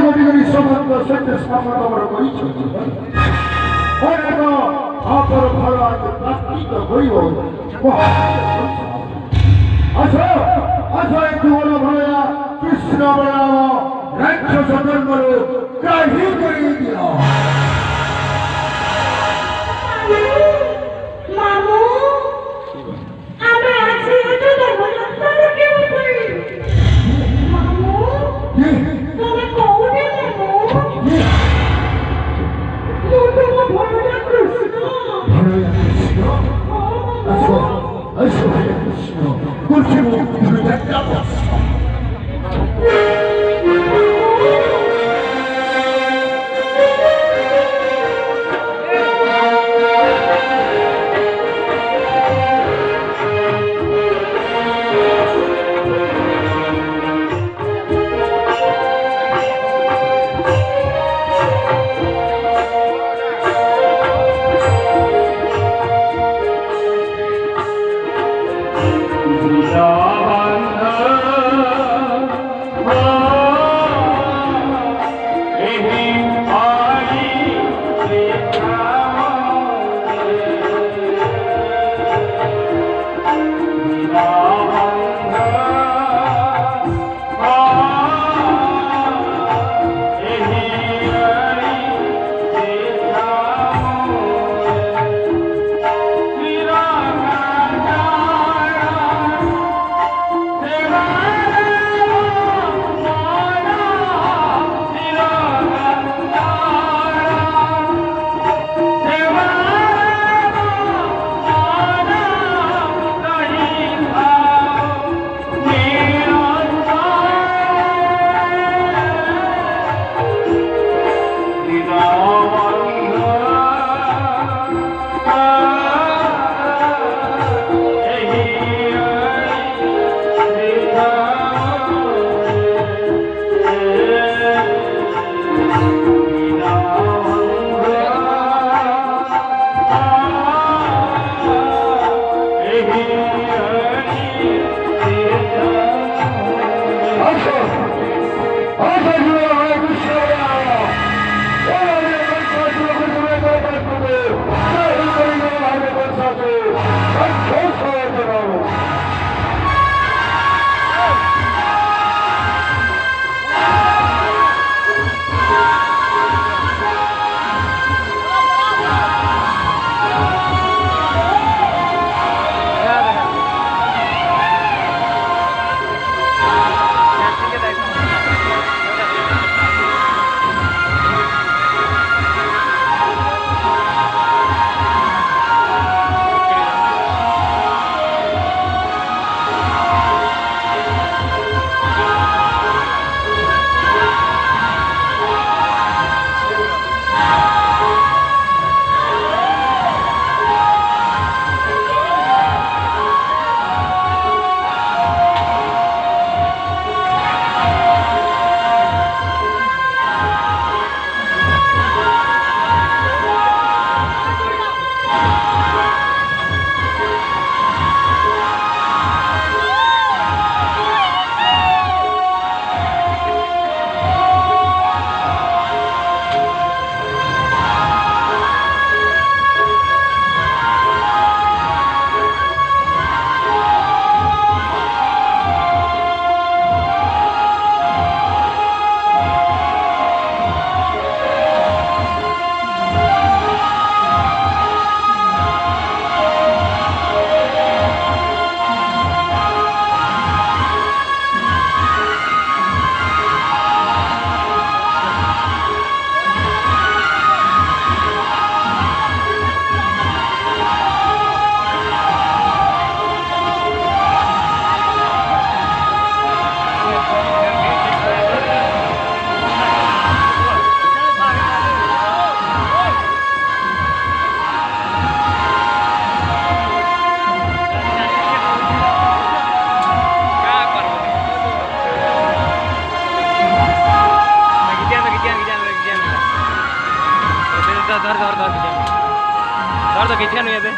কোটি কোটি সমস্ত সত্য সম্পদ করেছি অপর ভালো আগে প্রাপ্তিত হইব আসো আসো একটু বলো ভাইয়া কৃষ্ণ বলাম রাক্ষস জন্মর গ্রাহী করিয়ে দিল মামু আমি আছি এটা দেখো আপনারা কেউ কই মামু তুমি কোনে মামু তুমি ভালো কৃষ্ণ আসো আসো কৃষ্ণ কুলছে তুমি দেখা ধর তো কেটে নিয়ে যাবে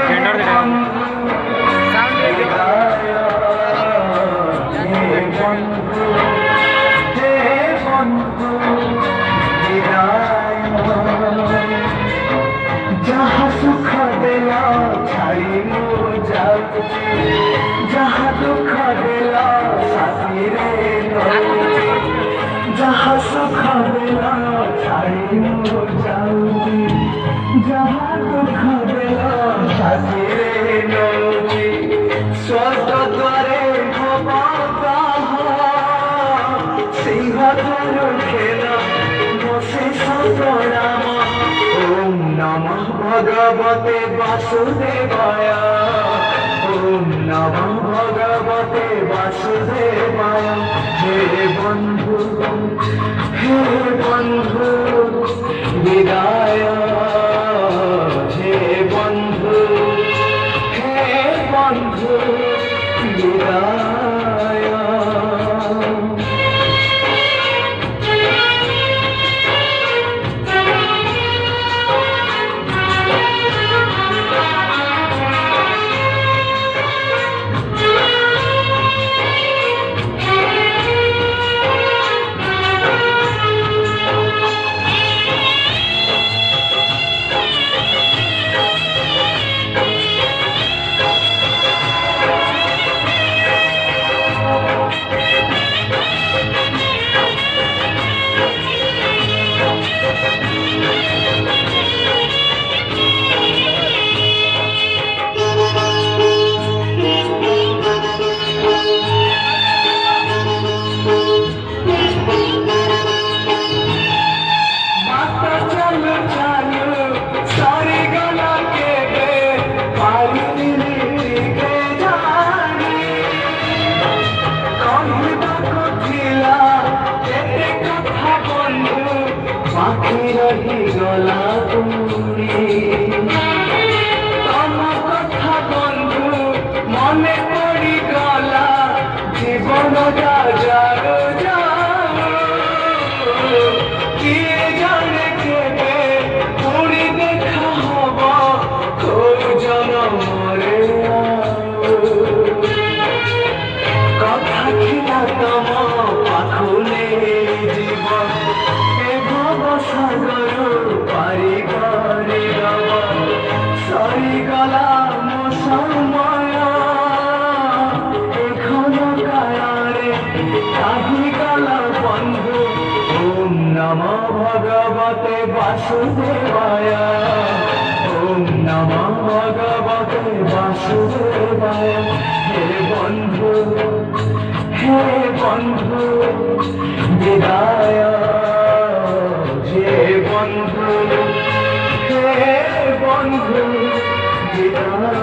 टेंडर दे साउंड जहाँ सुख देला छाड़ी जहाँ दुख देला साथी रे जहाँ सुख देला छाड़ी जहाँ दुख देला साथी रे स्वर्ग द्वारे सिंह खेला बसे सतराम ओम नमः भगवते वासुदेवाय ओम नमः भगवते वासुदेवाय हे बंधु विदाय हे बंधु विदाय भगवते वासुदेवाय ओम नमः भगवते वासुदेवाय हे बंधु विदाय हे बंधु विदाय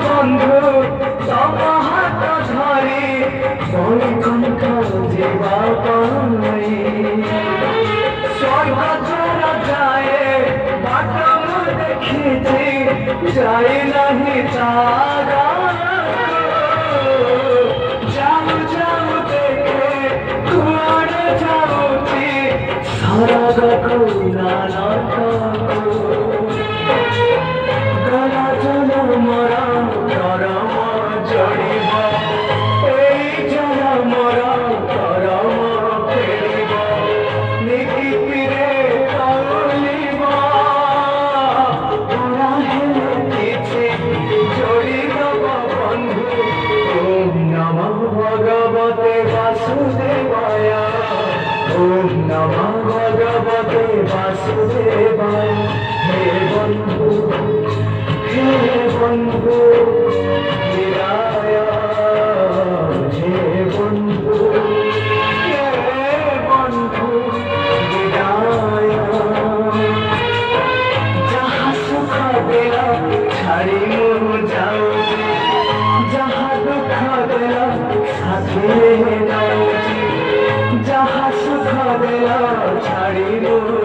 बंधु तम हाथ धरी बैकुंठ जीवा स्वर्ग जाए बाट देखी जाए नहीं तारा जाऊ जाऊ देखे कुआड़े जाऊची सरग को नाना गला जल मरा करम जड़िब ए जल मरा करम फेरिब वासुदेवाय ओम नमः भगवते वासुदेवाय हे बंधु विदाय हे बंधु विदाय जहाँ सुख दिला छाड़ी मुँह जाओ जहाँ दुख दिला साथी जाओ जहाँ सुख दिला छाड़ी मुँह